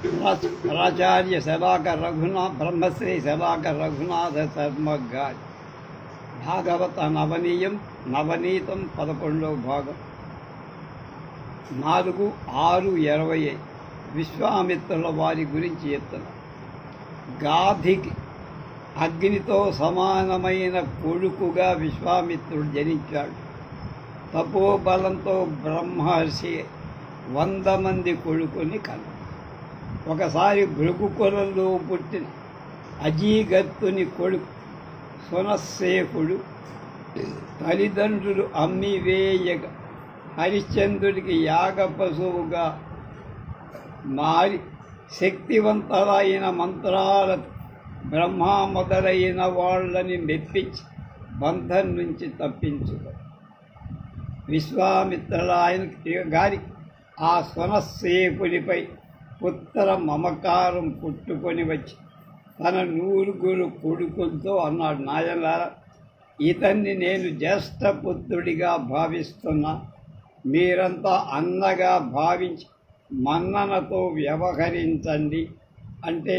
ప్రాచార్య శలాకర్ బ్రహ్మశ్రీ శలాకర్ రఘునాథ శర్మ గారి భాగవత నవనీతం 11వ భాగం 4/6/20 విశ్వామిత్రుల వారి గురించి చెప్తున్నారు. గాధికి అగ్నితో సమానమైన కొడుకుగా విశ్వామిత్రుడు జనించాడు. తపోబలంతో బ్రహ్మర్షి 100 మంది కొడుకుని కన్నాడు. ఒకసారి భృగుకులంలో పుట్టిన అజీగత్తుని కొడుకు సునస్సేకుడు తల్లిదండ్రులు అమ్మివేయగ హరిశ్చంద్రుడికి యాగ పశువుగా మారి శక్తివంతులైన మంత్రాలతో బ్రహ్మ మొదలైన వాళ్ళని మెప్పించి బంధం నుంచి తప్పించుకో. విశ్వామిత్రుల గారి ఆ సునస్సేకుడిపై పుత్ర మమకారం పుట్టుకొని వచ్చి తన 9 కొడుకులతో అన్నాడు, నాయనలారా, ఇతన్ని నేను జ్యేష్ఠపుత్రుడిగా భావిస్తున్నా. మీరంతా అన్నగా భావించి మన్ననతో వ్యవహరించండి అంటే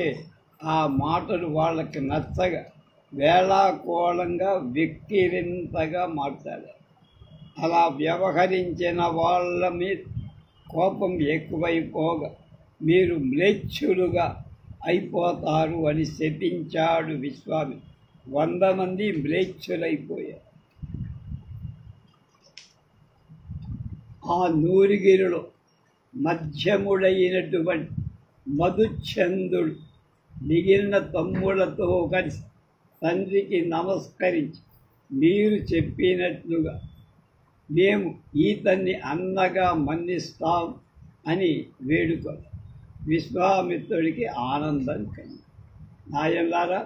ఆ మాటలు వాళ్ళకి నచ్చగా వేళాకోళంగా వెక్కిరింతగా మాట్లాడారు. అలా వ్యవహరించిన వాళ్ళ మీద కోపం ఎక్కువైపోగా మీరు మ్లేచ్ఛులుగా అయిపోతారు అని శపించాడు విశ్వామిత్రుడు. 100 మంది మ్లేచ్ఛులైపోయారు. ఆ నూరిగిరిలో మధ్యముడైనటువంటి మధుచంద్రుడు మిగిలిన తమ్ముళ్లతో కలిసి తండ్రికి నమస్కరించి, మీరు చెప్పినట్లుగా మేము ఈతన్ని అన్నగా మన్నిస్తాం అని వేడుకొని విశ్వామిత్రుడికి ఆనందం కలిగింది. నాయనలారా,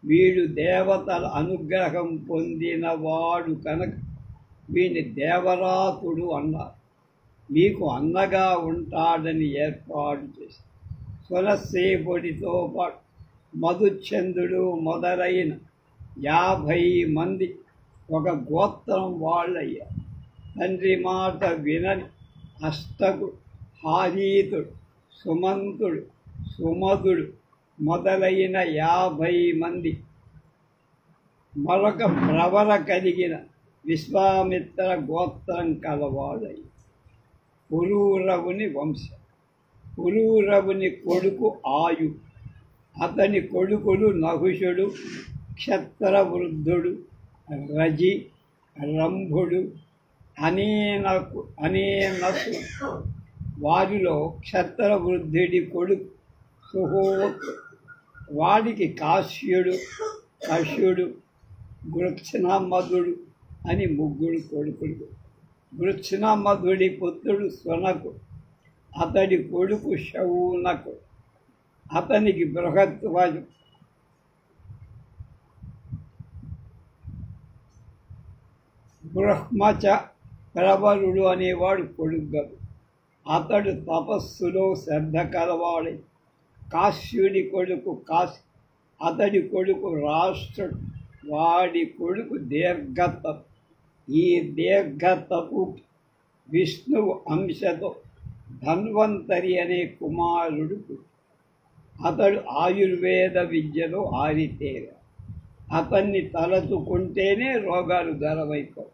వీడు దేవతల అనుగ్రహం పొందినవాడు కనుక వీని దేవరాతుడు అన్నారు. మీకు అన్నగా ఉంటాడని ఏర్పాటు చేసి సునస్సేపుడితో పాటు మధుచంద్రుడు మొదలైన 50 మంది ఒక గోత్రం వాళ్ళయ్యారు. తండ్రి మాట వినని అష్టకుడు, హారీతుడు, సుమంతుడు, సుమధుడు మొదలైన 50 మంది మరొక ప్రవర కలిగిన విశ్వామిత్ర గోత్రం కలవాడయ్యారు. పురూరవుని వంశం. పురూరవుని కొడుకు ఆయు, అతని కొడుకులు నహుషుడు, క్షత్రవృద్ధుడు, రజి, రంభుడు, అనేనసు. వారిలో క్షత్రవృద్ధుడి కొడుకు సుహోత్, వాడికి కాశ్యుడు, కశ్యుడు, గృత్స్నమధుడు అని 3 కొడుకులు. గృత్స్నమధుడి పుత్రుడు సునకు, అతడి కొడుకు శౌనకు, అతనికి బృహత్వజు, బ్రహ్మచ ప్రవరుడు అనేవాడు కొడుకు. అతడు తపస్సులో శ్రద్ధ కలవాడే. కాశ్యుడి కొడుకు కాశి, అతడి కొడుకు రాష్ట్రుడు, వాడి కొడుకు దీర్ఘతపు. ఈ దీర్ఘతపు విష్ణువు అంశతో ధన్వంతరి అనే కుమారుడు. అతడు ఆయుర్వేద విద్యలో ఆరితేర. అతన్ని తలచుకుంటేనే రోగాలు దరవైపోవు.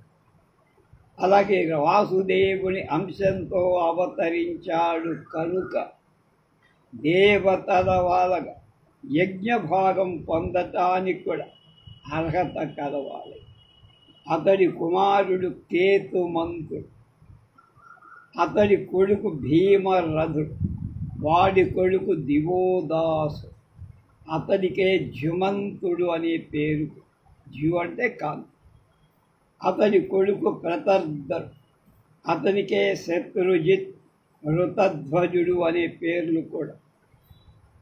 అలాగే వాసుదేవుని అంశంతో అవతరించాడు కనుక దేవతల వాళ్ళగా యజ్ఞభాగం పొందటానికి కూడా అర్హత కలవాలి. అతడి కుమారుడు కేతుమంతుడు, అతడి కొడుకు భీమరథుడు, వాడి కొడుకు దివోదాసు, అతడికే జ్యుమంతుడు అనే పేరు. జ్యు అంటే కాంతి. అతడి కొడుకు ప్రతర్ధుడు, అతనికే శత్రుజిత్, ఋతధ్వజుడు అనే పేర్లు కూడా.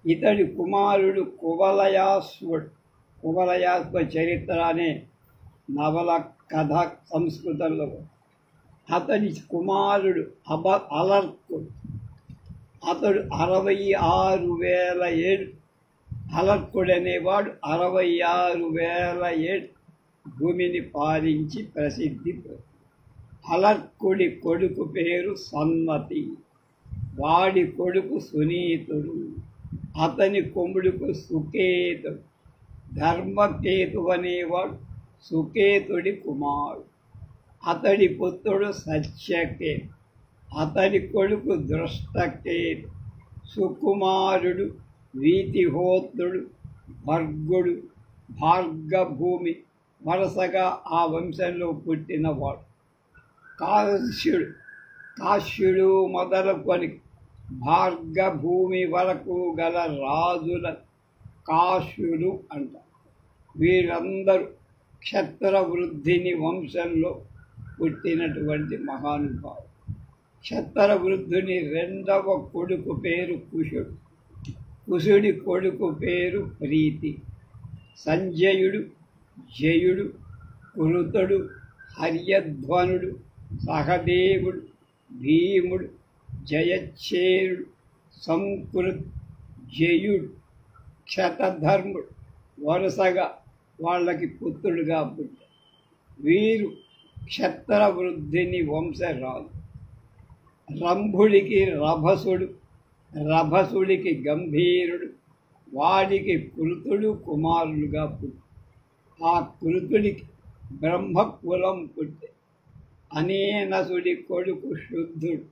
ఇతడి కుమారుడు కువలయాశ్వుడు. కువలయాశ్వ చరిత్ర అనే నవల కథ సంస్కృతంలో. అతడి కుమారుడు అలర్కుడు. అతడు 66,000 ఏళ్ళు. అలర్కుడు అనేవాడు 66,000 ఏళ్ళు భూమిని పాలించి ప్రసిద్ధి. అలర్కుడి కొడుకు పేరు సన్మతి. వాడి కొడుకు సునీతుడు, అతని కొడుకు సుకేతుడు. ధర్మకేతు అనేవాడు సుకేతుడి కుమారుడు. అతడి పుత్రుడు సత్యకేతు, అతడి కొడుకు దృష్టకేతు. సుకుమారుడు వీతిహోత్రుడు, భర్గుడు, భార్గభూమి వరుసగా ఆ వంశంలో పుట్టినవాడు. కాశ్యుడు మొదలుకొని భార్గభూమి వరకు గల రాజుల కాశ్యుడు అంటారు. వీరందరూ క్షత్రవృద్ధిని వంశంలో పుట్టినటువంటి మహానుభావుడు. క్షత్రవృద్ధుని రెండవ కొడుకు పేరు కుశుడు, కుశుడి కొడుకు పేరు ప్రీతి. సంజయుడు, జయుడు, కురుతుడు, హర్యధ్వనుడు, సహదేవుడు, భీముడు, జయచ్చేరుడు, సంకృత్, జయుడు, క్షతధర్ముడు వరుసగా వాళ్ళకి పుత్రుడుగా పుట్టారు. వీరు క్షత్రవృద్ధిని వంశరాజు. రంభుడికి రభసుడు, రభసుడికి గంభీరుడు, వాడికి కృతుడు కుమారులుగా పుట్టి ఆ కృతుడికి బ్రహ్మకులం పుట్టి అనేనసుడి కొడుకు శుద్ధుడు,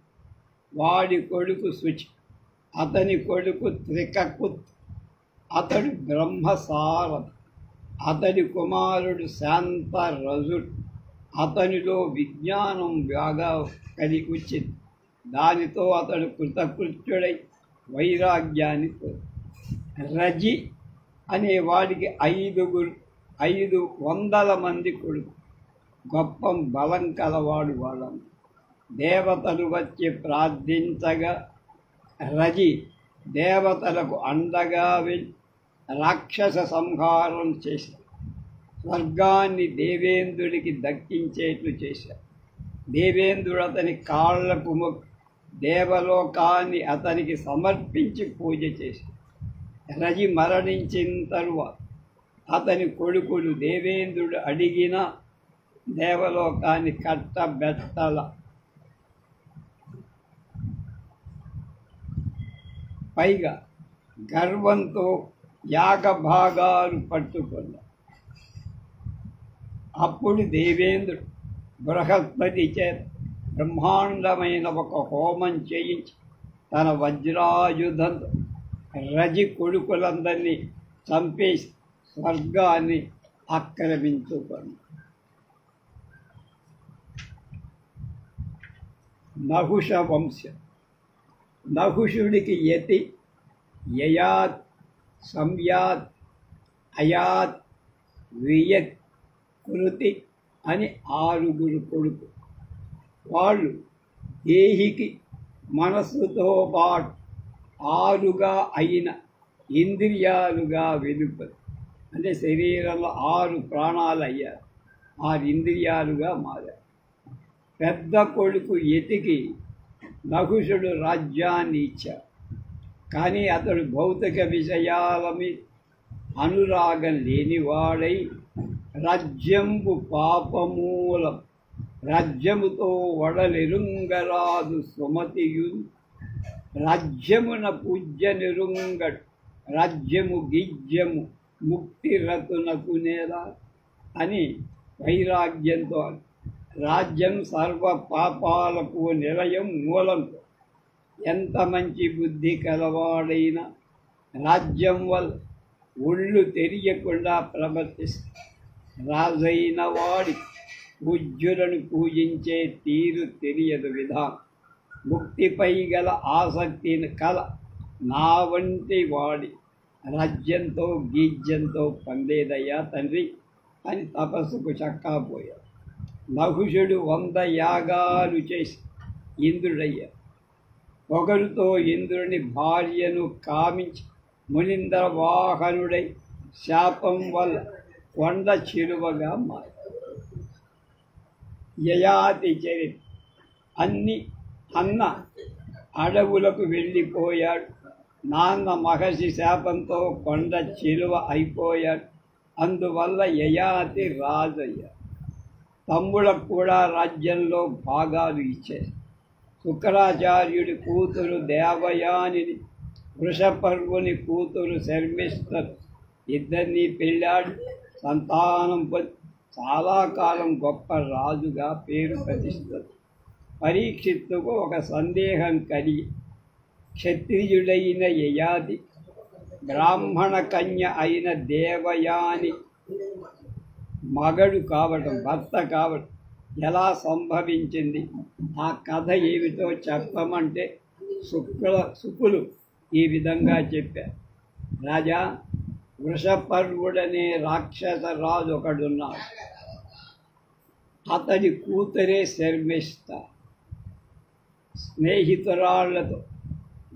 వాడి కొడుకు శుచి, అతని కొడుకు త్రికకుత్, అతడు బ్రహ్మసారథి. అతడి కుమారుడు శాంతరజుడు, అతనిలో విజ్ఞానం బాగా కలిగి వచ్చింది. దానితో అతడు కృతకృత్యుడై వైరాగ్యాన్ని రజి అనేవాడికి 500 మంది కొడుకు, గొప్ప బలం కలవాడు. వాళ్ళను దేవతలు వచ్చి ప్రార్థించగా రజి దేవతలకు అండగా వెళ్ళి రాక్షస సంహారం చేశారు. స్వర్గాన్ని దేవేంద్రుడికి దక్కించేట్లు చేశారు. దేవేంద్రుడు అతని కాళ్లకు మొక్కి దేవలోకాన్ని అతనికి సమర్పించి పూజ చేశారు. రజి మరణించిన తరువాత అతని కొడుకులు దేవేంద్రుడు అడిగిన దేవలోకాన్ని కట్టబెట్టల. పైగా గర్వంతో యాగభాగాలు పట్టుకున్నారు. అప్పుడు దేవేంద్రుడు బృహస్పతి చేత బ్రహ్మాండమైన ఒక హోమం చేయించి తన వజ్రాయుధంతో రజి కొడుకులందరినీ చంపేసి స్వర్గాన్ని ఆక్రమించుకున్నాడు. నహుష వంశం. నహుషుడికి యతి, యయాత్, సంయాత్, అయాత్, వియత్, కృతి అని 6 కొడుకు. వాళ్ళు దేహికి మనస్సుతో పాటు 6గా అయిన ఇంద్రియాలుగా వెలుపరు. అంటే శరీరంలో 6 ప్రాణాలు అయ్యారు, 6 ఇంద్రియాలుగా మారారు. పెద్ద కొడుకు యతికి నహుషుడు రాజ్యాన్ని ఇచ్చాడు. కానీ అతడు భౌతిక విషయాల మీద అనురాగం లేనివాడై రాజ్యంబు పాపమూలం, రాజ్యముతో వడలెరుంగరాదు సుమతియు, రాజ్యమున పూజ్య నిరుంగడు, రాజ్యము గిజ్యము ముక్తి రతునకు నేలా అని వైరాగ్యంతో రాజ్యం సర్వ పాపాలకు నిలయం మూలంతో ఎంత మంచి బుద్ధి కలవాడైనా రాజ్యం వల్ల ఒళ్ళు తెలియకుండా ప్రవర్తిస్తాడు. రాజైన వాడి పూజ్యులను పూజించే తీరు తెలియదు విధానం. ముక్తిపై గల ఆసక్తిని కల నా వంటి వాడి రాజ్యంతో గీజ్యంతో పందేదయ్యా తండ్రి అని తపస్సుకు చక్కాపోయాడు. నహుషుడు 100 యాగాలు చేసి ఇంద్రుడయ్యాడు. పొగరుతో ఇంద్రుని భార్యను కామించి మునింద్ర వాహనుడై శాపం వల్ల కొండ చిలువగా మారాడు. యయాతి చరిత్ర. అన్న అడవులకు వెళ్ళిపోయాడు. నాన్న మహర్షి శాపంతో కొండ చిలువ అయిపోయాడు. అందువల్ల యయాతి రాజయ్యాడు. తమ్ముళ్ళకు కూడా రాజ్యంలో భాగాలు ఇచ్చారు. శుక్రాచార్యుడి కూతురు దేవయానిని, వృషపర్వుని కూతురు శర్మిష్ఠను ఇద్దరినీ పెళ్ళాడు. సంతానం పొంది చాలా కాలం గొప్ప రాజుగా పేరు ప్రతిష్టలు. పరీక్షిత్తుకు ఒక సందేహం కలిగి క్షత్రియుడైన యయాతి, బ్రాహ్మణ కన్య అయిన దేవయాని మగడు కావటం, భర్త కావటం ఎలా సంభవించింది, ఆ కథ ఏమిటో చెప్పమంటే శుకులు ఈ విధంగా చెప్పారు. రాజా, వృషపర్వుడనే రాక్షస రాజు ఒకడున్నాడు. అతడి కూతురే శర్మిష్ఠ స్నేహితురాళ్లతో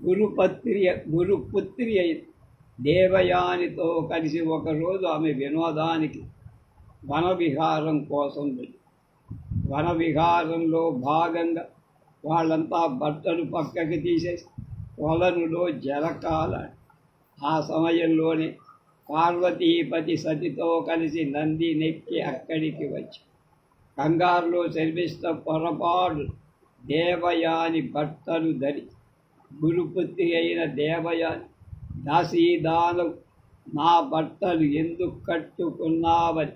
గురుపుత్రి అయిన దేవయానితో కలిసి ఒకరోజు ఆమె వినోదానికి వనవిహారం కోసం వెళ్ళి, వనవిహారంలో భాగంగా వాళ్ళంతా బట్టలు పక్కకి తీసేసి కొలనులో జలకాలాడు. ఆ సమయంలోనే పార్వతీపతి సతితో కలిసి నంది నెక్కి అక్కడికి వచ్చి కంగారులో శర్మిష్ఠ పొరపాటు దేవయాని బట్టలు ధరి గురుపుత్రి అయిన దేవయాని, దాసీదానం నా బట్టలు ఎందుకు కట్టుకున్నావని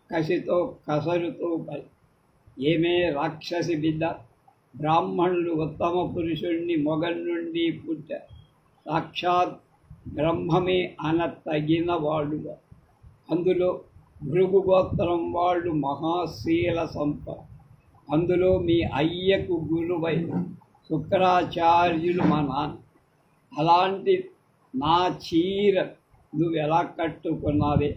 కసితో కసరుతూ పడి, ఏమే రాక్షసి బిడ్డ, బ్రాహ్మణులు ఉత్తమ పురుషుణ్ణి మొగం నుండి పుట్టారు. సాక్షాత్ బ్రహ్మమే అనతగిన వాళ్ళుగా. అందులో భృగు గోత్రం వాళ్ళు మహాశీల సంపద. అందులో మీ అయ్యకు గురువైన శుక్రాచార్యులు మా నాన్న. అలాంటి నా చీర నువ్వు ఎలా కట్టుకున్నావే?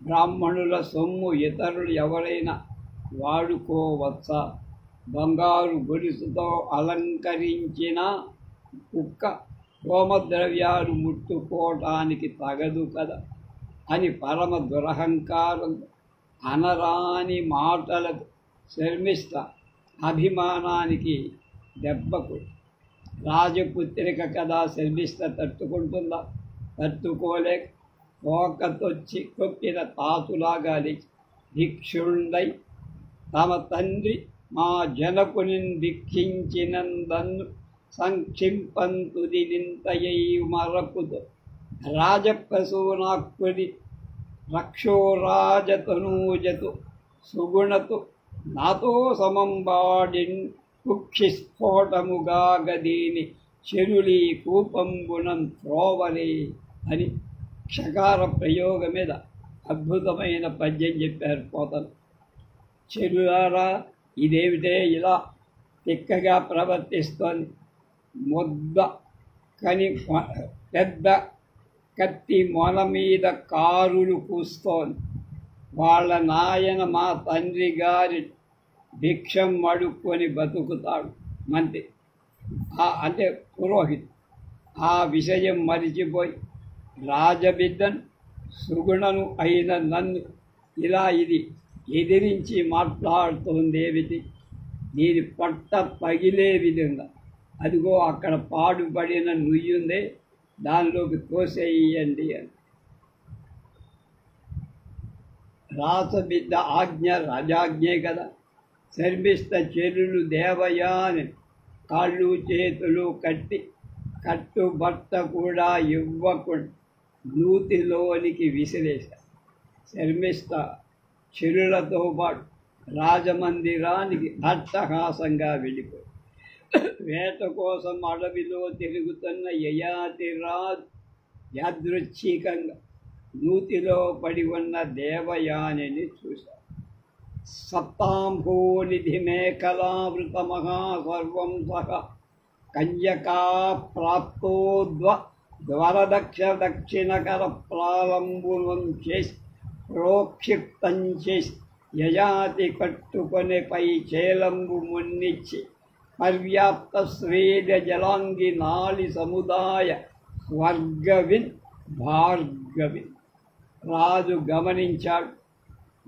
బ్రాహ్మణుల సొమ్ము ఇతరులు ఎవరైనా వాడుకోవచ్చా? బంగారు గొలుసుతో అలంకరించిన కుక్క హోమద్రవ్యాలు ముట్టుకోవటానికి తగదు కదా అని పరమ దురహంకారంతో అనరాని మాటలకు శర్మిష్ఠ అభిమానానికి దెబ్బకు. రాజపుత్రిక కదా, శర్మిష్ఠ తట్టుకుంటుందా? తట్టుకోలేక తోకతొచ్చి కొప్పిన తాతులాగా లేచి భిక్షుండై తమ తండ్రి మా జనకుని భిక్షించినందన్ను సంక్షింపంతుది నింతయై మరపుతో రాజప్రసూనాక్కుడి రక్షోరాజతనూజతు సుగుణతు నాతో సమంబాడిన్ కుక్షిస్ఫోటముగా గదీని చెరులీ కూపంబునం త్రోవలే అని క్షకార ప్రయోగం మీద అద్భుతమైన పద్యం చెప్పారు పోతలు. చెరులారా, ఇదేమిటే ఇలా తిక్కగా ప్రవర్తిస్తోంది? ముద్ద కని పెద్ద కత్తి మొన మీద కారులు కూస్తోంది. వాళ్ళ నాయన మా తండ్రి గారి భిక్షం అడుక్కొని బతుకుతాడు మంత్రి, అంటే పురోహితు. ఆ విషయం మరిచిపోయి రాజబిడ్డను సుగుణను అయిన నన్ను ఇలా ఇది ఎదిరించి మాట్లాడుతోందేమిటి? దీని పొట్ట పగిలే విధంగా అదిగో అక్కడ పాడుపడిన నుయ్యుందే, దానిలోకి తోసేయండి అని. రాసబిడ్డ ఆజ్ఞ రాజాజ్ఞే కదా. శర్మిష్ఠ చెరులు దేవయాని కాళ్ళు చేతులు కట్టుబట్ట కూడా ఇవ్వకుండా నూతిలోనికి విసిరేశారు. శర్మిష్ఠ చెరులతో పాటు రాజమందిరానికి అట్టహాసంగా వెళ్ళిపోయి వేట కోసం అడవిలో తిరుగుతున్న యయాతి రాజు యాదృచ్ఛికంగా నూతిలో పడి ఉన్న దేవయానిని చూశారు. సప్తాంభోనిధి మేఖలావృత మహాసర్వం సహ కన్యకా దక్షిణకర ప్రారంభం చేసి ప్రోక్షిప్తం చేసి యయాతి కట్టుకొని పై చేలంబు మున్నిచ్చి పర్యాప్త శ్రేయ జలాంగి నాళి సముదాయ స్వర్గవిన్ భార్గవిన్. రాజు గమనించాడు.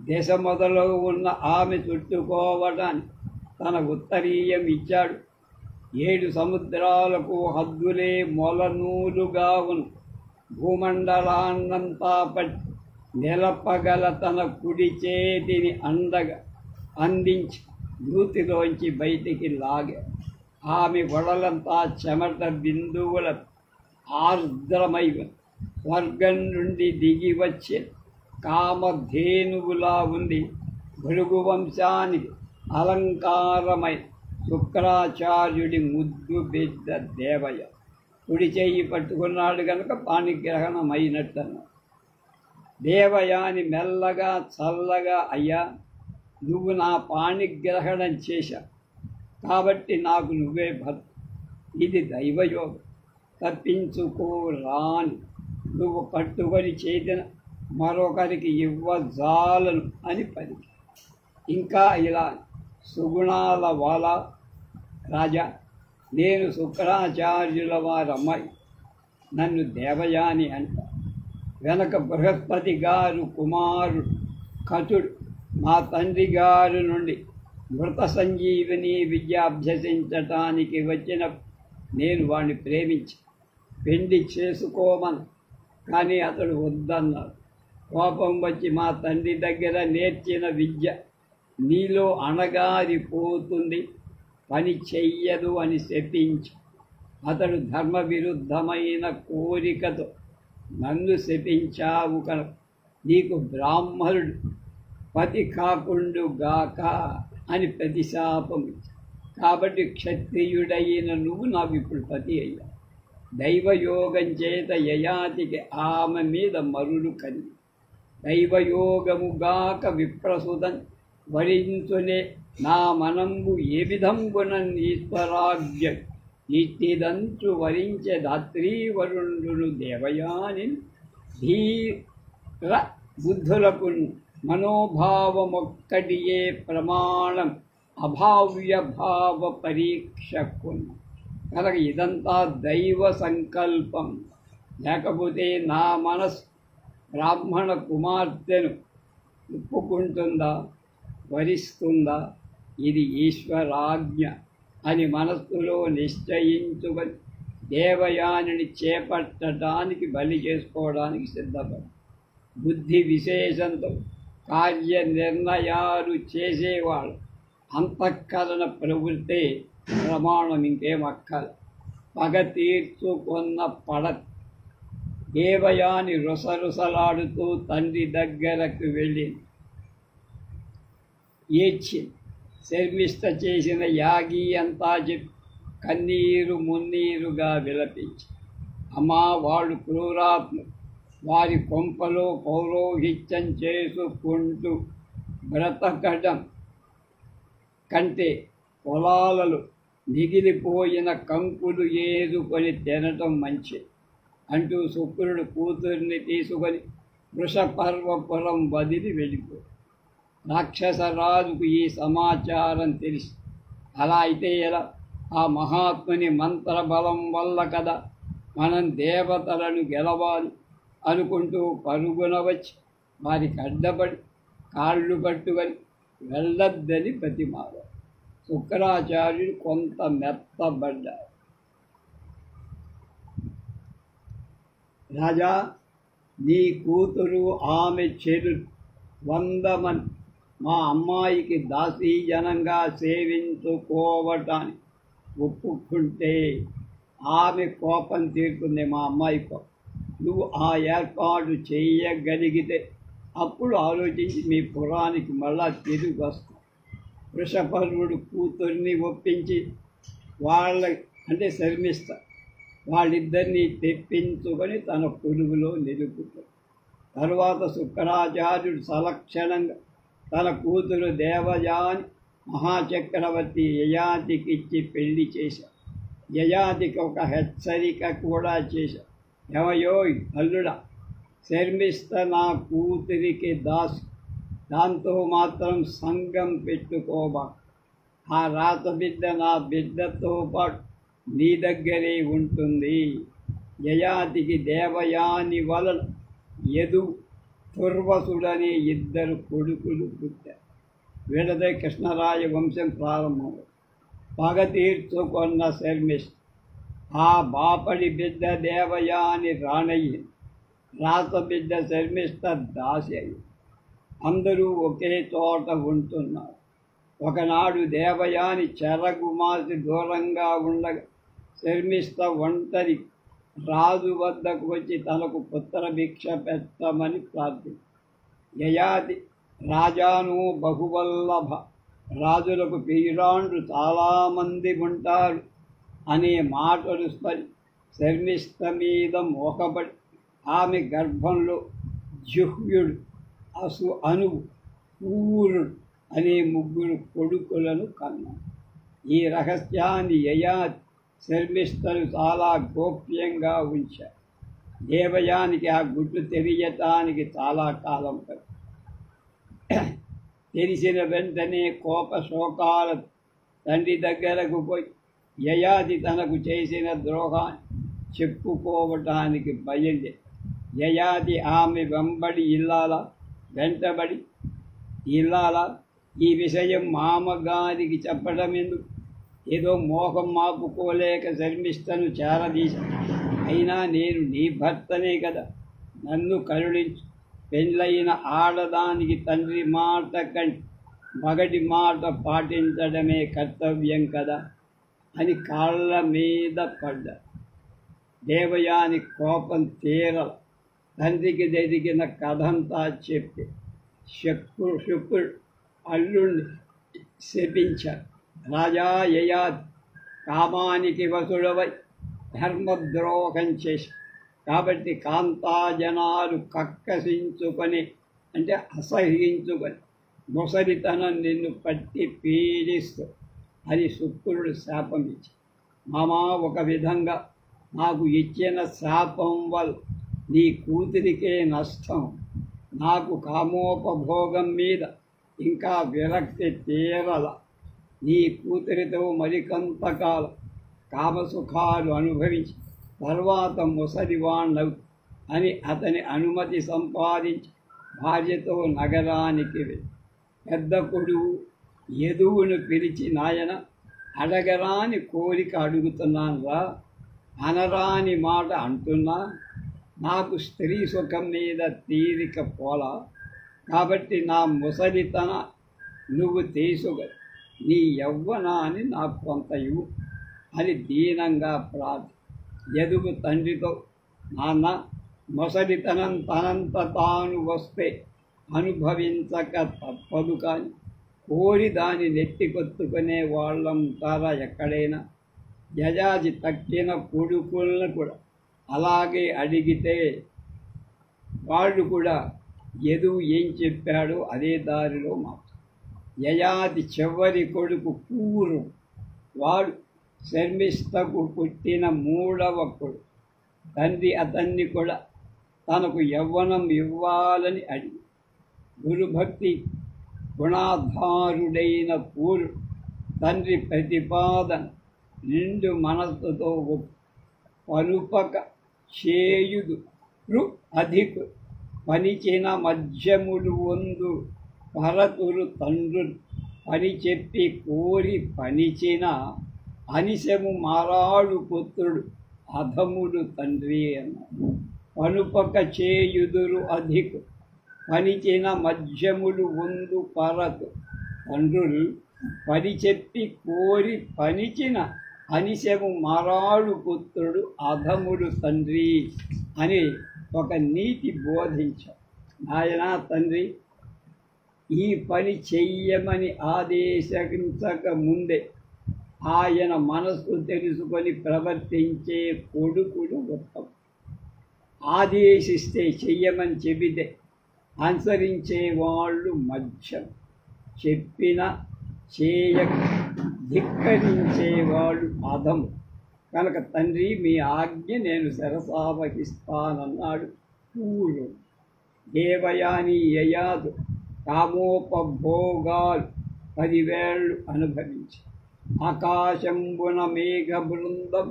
దశ మొదలు ఉన్న ఆమె చుట్టుకోవడానికి తన ఉత్తరీయం ఇచ్చాడు. 7 సముద్రాలకు హద్దులే మొలనూలుగా ఉన్న భూమండలాన్నంతా పట్టి నిలపగల తన కుడి చేతిని అండగా అందించి నూతిలోంచి బయటికి లాగా ఆమె గొడవలంతా చెమట బిందువుల ఆర్ద్రమై స్వర్గం నుండి దిగి వచ్చే కామధేనువులా ఉంది. భృగు వంశానికి అలంకారమై శుక్రాచార్యుడి ముద్దు బిడ్డ దేవయ్య కుడి చెయ్యి పట్టుకున్నాడు కనుక పాణిగ్రహణం అయినట్టన్నాడు. దేవయాని మెల్లగా చల్లగా, అయ్యా నువ్వు నా పాణిగ్రహణం చేశావు కాబట్టి నాకు నువ్వే భర్త, ఇది దైవయోగం, తప్పించుకోరాని నువ్వు పట్టుకొని చేతిన మరొకరికి ఇవ్వజాలను అని పలికి. ఇంకా ఇలా సుగుణాల వాల రాజా, నేను శుక్రాచార్యుల వారమ్మాయి, నన్ను దేవయాని అంట. వెనక బృహస్పతి గారు కుమారుడు కచుడు మా తండ్రి గారి నుండి మృత సంజీవిని విద్య అభ్యసించటానికి వచ్చిన నేను వాడిని ప్రేమించి పెళ్లి చేసుకోమను, కానీ అతడు వద్దన్నాడు. కోపం వచ్చి మా తండ్రి దగ్గర నేర్చిన విద్య నీలో అణగారిపోతుంది, పని చెయ్యదు అని శపించి అతడు ధర్మ విరుద్ధమైన కోరికతో నన్ను శపించావు కనుక నీకు బ్రాహ్మణుడు పతి కాకుండుగాక అని ప్రతిశాపం ఇచ్చాడు. కాబట్టి క్షత్రియుడైన నువ్వు నాకు ఇప్పుడు పతి అయ్యా. దైవయోగం చేత యయాతికి ఆమె మీద మరులు కలిగి దైవయోగముగాక విప్రసుతం వరించునే నా మనంబు ఏ విధంబున ఈశ్వరాజ్ఞ నిత్యదంచు వరించే ధాత్రీవరుణుడు దేవయాని ధీర బుద్ధులకు మనోభావమొక్కటియే ప్రమాణం అభావ్య భావ పరీక్షకు కనుక ఇదంతా దైవ సంకల్పం. లేకపోతే నా మనసు బ్రాహ్మణ కుమార్తెను ఒప్పుకుంటుందా, వరిస్తుందా? ఇది ఈశ్వరాజ్ఞ అని మనస్సులో నిశ్చయించుకొని దేవయానిని చేపట్టడానికి బలి చేసుకోవడానికి సిద్ధపడి బుద్ధి విశేషంతో కార్యనిర్ణయాలు చేసేవాళ్ళు అంతఃకరణ ప్రవృత్తే ప్రమాణం, ఇంకేం అక్కల. పగ తీర్చుకున్న పడ దేవయాని రుసరుసలాడుతూ తండ్రి దగ్గరకు వెళ్ళి ఏడ్చి శర్మిష్ట చేసిన యాగి అంతా చెప్పి కన్నీరు మున్నీరుగా విలపించి, అమ్మా వాళ్ళు క్రూరాత్మ, వారి కొంపలో పౌరోహిత్యం చేసుకుంటూ బ్రతకడం కంటే పొలాలలో మిగిలిపోయిన కంకులు ఏరుకొని తినటం మంచిది అంటూ శుక్రుడు కూతుర్ని తీసుకొని వృషపర్వపురం వదిలి వెళ్ళిపోయాడు. రాక్షసరాజుకు ఈ సమాచారం తెలిసి, అలా అయితే ఎలా? ఆ మహాత్ముని మంత్రబలం వల్ల కదా మనం దేవతలను గెలవాలి అనుకుంటూ పరుగున వచ్చి వారికి అడ్డపడి కాళ్ళు పట్టుకొని వెళ్ళొద్దని బతిమాలాడు. శుక్రాచార్యుడు కొంత మెత్తబడ్డారు. రాజా, నీ కూతురు ఆమె చెరు 100 మంది మా అమ్మాయికి దాసీజనంగా సేవించుకోవటానికి ఒప్పుకుంటే ఆమె కోపం తీరుతుంది, మా అమ్మాయి కోపం. నువ్వు ఆ ఏర్పాటు చేయగలిగితే అప్పుడు ఆలోచించి మీ పురానికి మళ్ళా తిరిగి వస్తాం. వృషపర్వుడు కూతుర్ని ఒప్పించి అంటే శర్మిస్తా వాళ్ళిద్దరినీ తెప్పించుకొని తన కొలువులో నిలుపుతాడు. తరువాత శుక్రాచార్యుడు సలక్షణంగా తన కూతురు దేవయాని మహాచక్రవర్తి యయాతికి ఇచ్చి పెళ్లి చేశాడు. యయాతికి ఒక హెచ్చరిక కూడా చేశాడు. ఏమయోయ్ అల్లుడా, శర్మిష్ట నా కూతురికి దాసు, దాంతో మాత్రం సంగం పెట్టుకోబా. ఆ రాత బిడ్డ నా బిడ్డతో పాటు నీ దగ్గరే ఉంటుంది. యయాతికి దేవయాని వలన యదు తుర్వసుడనే 2 కొడుకులు పుట్టారు. వీళ్ళదే కృష్ణరాయ వంశం ప్రారంభం. పగ తీర్చుకున్న శర్మిష్ట ఆ బాపడి బిడ్డ దేవయాని రాణయ్య, రాత బిడ్డ శర్మిష్ట దాసి అయ్యి అందరూ ఒకే చోట ఉంటున్నారు. ఒకనాడు దేవయాని చెరగుమాసి దూరంగా ఉండగా శర్మిష్ఠ ఒంటరి రాజు వద్దకు వచ్చి తనకు పుత్ర భిక్ష పెట్టమని ప్రార్థించింది. యయాతి రాజాను బహువల్లభ, రాజులకు పేరాండ్రు చాలామంది ఉంటారు అనే మాటలు శర్మిష్ఠ మీద మోకబడి ఆమె గర్భంలో జుహ్యుడు, అనువు, పూరుడు అనే 3 కొడుకులను కన్నాడు. ఈ రహస్యాన్ని యయాతి శర్మిష్ఠలు చాలా గోప్యంగా ఉంచారు. దేవయానికి ఆ గుట్టు తెలియటానికి చాలా కాలం పడింది. తెలిసిన వెంటనే కోప శోకాల తండ్రి దగ్గరకు పోయి యయాతి తనకు చేసిన ద్రోహాన్ని చెప్పుకోవటానికి బయలుదేరి యయాతి ఆమె వెంటబడి ఇల్లాల ఈ విషయం మామగారికి చెప్పడం ఎందుకు? ఏదో మోహం మాపుకోలేక శర్మిష్ఠను చేరదీశా. అయినా నేను నీ భర్తనే కదా, నన్ను కరుణించు. పెళ్ళైన ఆడదానికి తండ్రి మాట కంటే మగటి మాట పాటించడమే కర్తవ్యం కదా అని కాళ్ళ మీద పడ్డా. దేవయాని కోపం తీరల. తండ్రికి జరిగిన కథంతా చెప్పి శుక్రుడు అల్లుణ్ణి శపించాడు. రాజా యయాతి, కామానికి వసుడవై ధర్మద్రోహం చేసి కాబట్టి కాంతాజనాలు కక్కసించుకొని అంటే అసహించుకొని ముసలితనం నిన్ను పట్టి పీడిస్తూ అని శుక్రుడు శాపం ఇచ్చి, మామా ఒక విధంగా నాకు ఇచ్చిన శాపం వల్ల నీ కూతురికే నష్టం. నాకు కామోపభోగం మీద ఇంకా విరక్తి తీరల. నీ కూతురితో మరికొంతకాలం కామసుఖాలు అనుభవించి తర్వాత ముసలివాణ్ణవు అని అతని అనుమతి సంపాదించి భార్యతో నగరానికి వెళ్ళి పెద్ద కొడుకు యదువును పిలిచి, నాయన అడగరాని కోరిక అడుగుతున్నాను రా, అనరాని మాట అంటున్నా. నాకు స్త్రీ సుఖం మీద తీరిక పోలా, కాబట్టి నా ముసలితన నువ్వు తీసుకు నీ యవ్వనాన్ని నాకు కొంత ఇవ్వు అని దీనంగా యదువు తండ్రితో, నాన్న ముసలితనం తనంత తాను వస్తే అనుభవించక తప్పదు, కానీ కోరి దాన్ని నెత్తికొత్తుకునే వాళ్ళంటారా ఎక్కడైనా? యయాతి తక్కిన కొడుకులను కూడా అలాగే అడిగితే వాళ్ళు కూడా యదువు ఏం చెప్పాడో అదే దారిలో మాట. యయాతి చివరి కొడుకు పూరు, వాడు శర్మిష్ఠకు పుట్టిన 3వ కొడుకు. తండ్రి అతన్ని కూడా తనకు యవ్వనం ఇవ్వాలని అడిగి గురుభక్తి గుణాధారుడైన పూరు తండ్రి ప్రతిపాదన నిండు మనస్సుతో పనుపక చేయుదు అధికు పనిచిన మధ్యములు వందు పరతురు తండ్రులు పని చెప్పి కోరి పనిచిన అనిశము మారాడు పుత్రుడు అధముడు తండ్రి అన్నారు. పనుపక చేయుదురు అధికు పనిచిన మధ్యములు వందు పరతు తండ్రులు పని చెప్పి కోరి పనిచిన అనిశము మారాడు పుత్రుడు అధముడు తండ్రి అని ఒక నీతి బోధించారు. నాయనా తండ్రి, ఈ పని చెయ్యమని ఆదేశించక ముందే ఆయన మనస్సు తెలుసుకొని ప్రవర్తించే కొడుకుడు ఉత్తమం. ఆదేశిస్తే చెయ్యమని చెబితే అనుసరించే వాళ్ళు మధ్యం, చెప్పిన చేయక ధిక్కరించేవాడు అధము. కనుక తండ్రి మీ ఆజ్ఞ నేను శిరసావహిస్తానన్నాడు పూరు. దేవయాని యయాదు కామోపభోగాలు 10 ఏళ్ళు అనుభవించి ఆకాశంబున మేఘ బృందం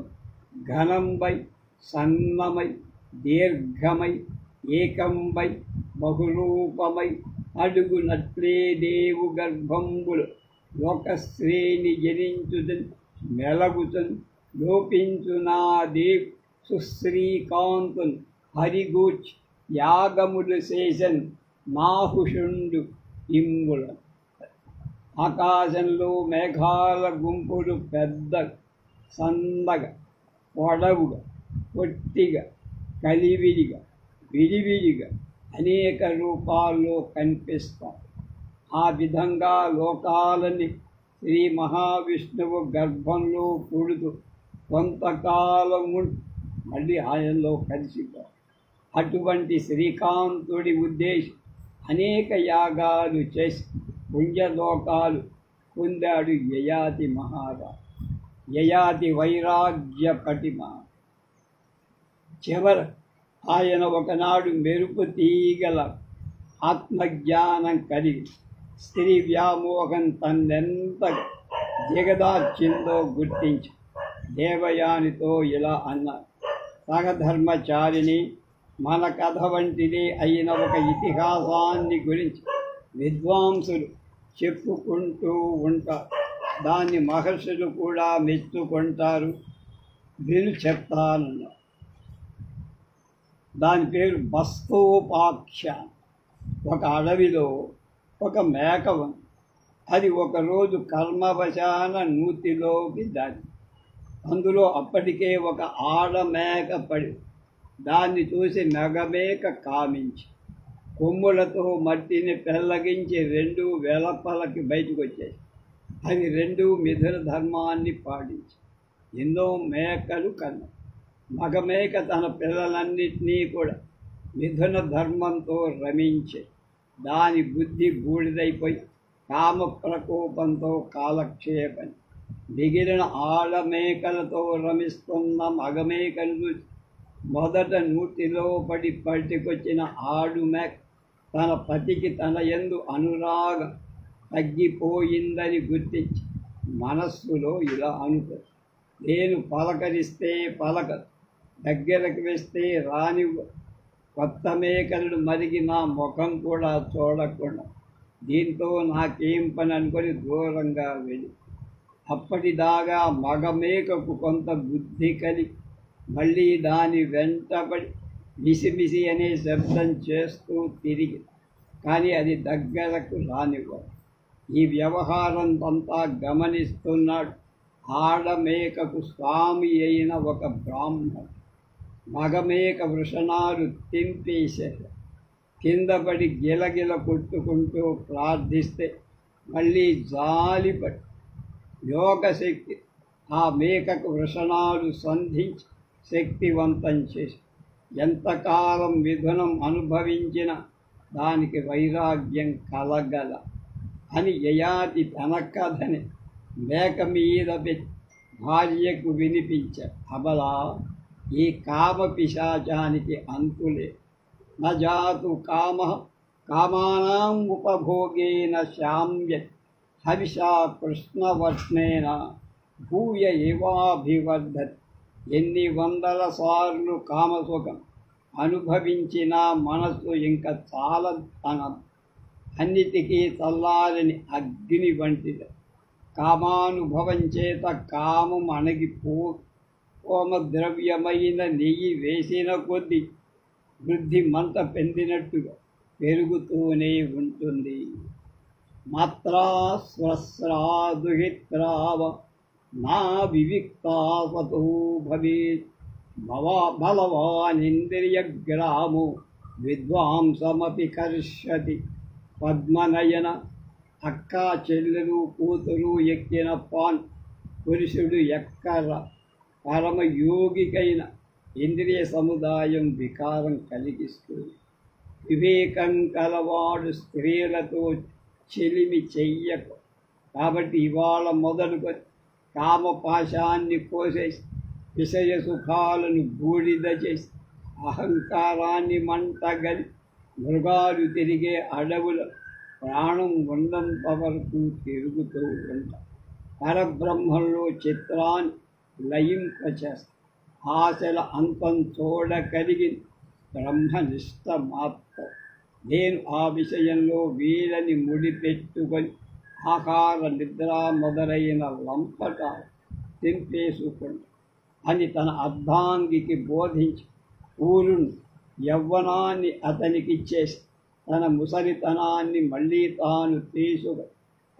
ఘనంబై సన్నమై దీర్ఘమై ఏకంబై బహురూపమై అడుగునట్లే దేవు గర్భంబులు లోకశ్రేణి జనించుతన్ మెలగుతన్ లోపించునా దేవ్ సుశ్రీకాంతున్ హరిగూచ్ యాగములు శేషన్ మాహుషుండు ఇంబుల. ఆకాశంలో మేఘాల గుంపులు పెద్ద, సన్నగా, పొడవుగా, పొట్టిగా, కలివిడిగా, విడివిడిగా అనేక రూపాల్లో కనిపిస్తాయి. ఆ విధంగా లోకాలని శ్రీ మహావిష్ణువు గర్భంలో పుడుతూ కొంతకాలం మళ్ళీ ఆయనలో కలిసిపోయి అటువంటి శ్రీకాంతుడి ఉద్దేశం అనేక యాగాలు చేసి పుణ్యలోకాలు పొందాడు యయాతి మహారాజు. యయాతి వైరాగ్య పటిమ. చివర ఆయన ఒకనాడు మెరుపు తీగల ఆత్మజ్ఞానం కలిగి స్త్రీ వ్యామోహం తన్నెంతగా దిగదార్చిందో గుర్తించి దేవయానితో ఇలా అన్నారు: సహధర్మచారిణి, మన కథ వంటిదే అయిన ఒక ఇతిహాసాన్ని గురించి విద్వాంసులు చెప్పుకుంటూ ఉంటారు. దాన్ని మహర్షులు కూడా మెచ్చుకుంటారు. వీరు చెప్తానన్నారు. దాని పేరు బస్తోపాఖ్యానం. ఒక అడవిలో ఒక మేక ఉంది. అది ఒకరోజు కర్మవశాన నూతిలోకి దాని అందులో అప్పటికే ఒక ఆడమేక పడి దాన్ని చూసి మగమేక కామించి కొమ్ములతో మట్టిని పెళ్ళగించి రెండు వెలపలకి బయటకు వచ్చాయి. అవి రెండు మిథున ధర్మాన్ని పాటించి ఎన్నో మేకలు కన్నా. మగమేక తన పిల్లలన్నింటినీ కూడా మిథున ధర్మంతో రమించే దాని బుద్ధి బూడిదైపోయి కామ ప్రకోపంతో కాలక్షేపం. మిగిలిన ఆడమేకలతో రమిస్తున్న మగమేకలు చూసి మొదట నూతిలో పడి పట్టుకొచ్చిన ఆడుమేక తన పతికి తన యందు అనురాగం తగ్గిపోయిందని గుర్తించి మనస్సులో ఇలా అనుకుంది: నేను పలకరిస్తే పలకదు, దగ్గరకు వేస్తే రాని కొత్త మేకలు మరిగి నా ముఖం కూడా చూడకుండా దీంతో నాకేం పని అనుకొని దూరంగా వెళ్ళి అప్పటిదాకా మగమేకకు కొంత బుద్ధి కలిగి మళ్ళీ దాని వెంటబడి మిసిమిసి అనే శబ్దం చేస్తూ తిరిగి, కానీ అది దగ్గరకు రానివ్వదు. ఈ వ్యవహారం అంతా గమనిస్తున్నాడు ఆడమేకకు స్వామి అయిన ఒక బ్రాహ్మణుడు. మగమేక వృషణాలు తింపేశారు. కింద పడి గిలగిల కొట్టుకుంటూ ప్రార్థిస్తే మళ్ళీ జాలిపడి యోగశక్తి ఆ మేకకు వృషణాలు సంధించి శక్తివంతం చేసి ఎంతకాలం మిథునం అనుభవించిన దానికి వైరాగ్యం కలగల అని యయాతి తన కథని మేక మీద పెట్టి భార్యకు వినిపించారు. అబలా, ఈ కామ పిశాచానికి అంతులే. నజాతు కామ కామానాం ఉపభోగేన శామ్య హవిషా కృష్ణవర్ష్ణేన భూయ ఏవాభివర్ధతి. ఎన్ని వందల సార్లు కామసుఖం అనుభవించిన మనసు ఇంకా చాలతనం అన్నిటికీ చల్లారని అగ్ని వంటిది. కామానుభవం చేత కామం అణగిపో హోమద్రవ్యమైన నెయ్యి వేసిన కొద్దీ వృద్ధి మంట పెందినట్టుగా పెరుగుతూనే ఉంటుంది. మాత్రా స్వస్రాదుహిత్రావ నా వివిక్తావతో భవేత్. బలవానింద్రియగ్రామో విద్వాంసమపి కర్షతి. పద్మనయన, అక్క చెల్లెలు కూతురు ఎక్కిన పాన్ పురుషుడు ఎక్కర. పరమయోగికైన ఇంద్రియ సముదాయం వికారం కలిగిస్తుంది. వివేకం కలవాడు స్త్రీలతో చెలిమి చెయ్యకు. కాబట్టి ఇవాళ మొదలుకొని కామపాశాన్ని కోసేసి విషయ సుఖాలను బూడిద చేసి అహంకారాన్ని మంటగలి మృగాలు తిరిగే అడవుల ప్రాణం ఉన్నంత వరకు తిరుగుతూ ఉంటాం. పరబ్రహ్మంలో చిత్రాన్ని లయింపచేస్తాం. ఆశల అంతం చూడగలిగి బ్రహ్మనిష్ట మాత్రం. నేను ఆ విషయంలో వీళ్ళని ముడిపెట్టుకొని ఆహార నిద్ర మొదలైన లంపటాలు తింపేసుకుంటా అని తన అర్ధాంగికి బోధించి ఊరును యవ్వనాన్ని అతనికిచ్చేసి తన ముసలితనాన్ని మళ్ళీ తాను తీసుకు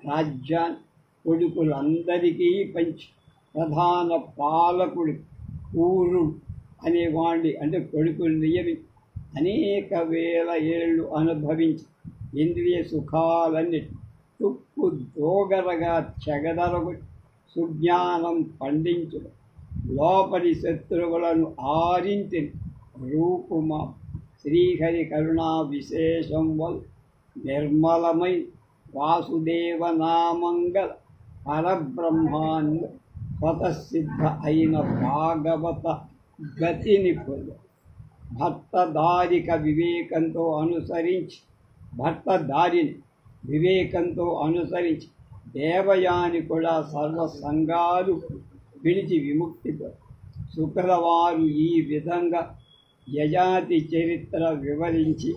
రాజ్యాన్ని కొడుకులందరికీ పంచి ప్రధాన పాలకుడు పూరుడు అనేవాణ్ణి అంటే కొడుకులు నియమించి అనేక వేల ఏళ్ళు అనుభవించి ఇంద్రియ సుఖాలన్నిటి తుప్పు దోగరగా చెగదరగు సుజ్ఞానం పండించుడు లోపలి శత్రువులను ఆరించి రూపుమా శ్రీహరి కరుణా విశేషం వల్ నిర్మలమై వాసుదేవ నామంగళ పరబ్రహ్మాండ స్వతసిద్ధ అయిన భాగవత గతిని పొందు భర్తదారిక వివేకంతో అనుసరించి దేవయాని కూడా సర్వ సంఘాలు విడిచి విముక్తి శుక్రవారు ఈ విధంగా యజాతి చరిత్ర వివరించి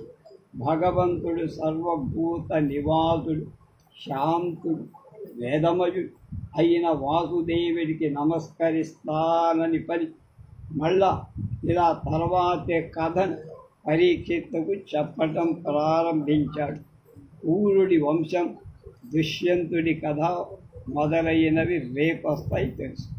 భగవంతుడు సర్వభూత నివాసుడు శాంతుడు వేదమయుడు అయిన వాసుదేవుడికి నమస్కరిస్తానని మళ్ళా ఇలా తర్వాతే కథను పరీక్షిత్తుకు చెప్పటం ప్రారంభించాడు. పూరుడి వంశం, దుష్యంతుడి కథ మొదలైనవి రేపొస్తాయి తెలుసు.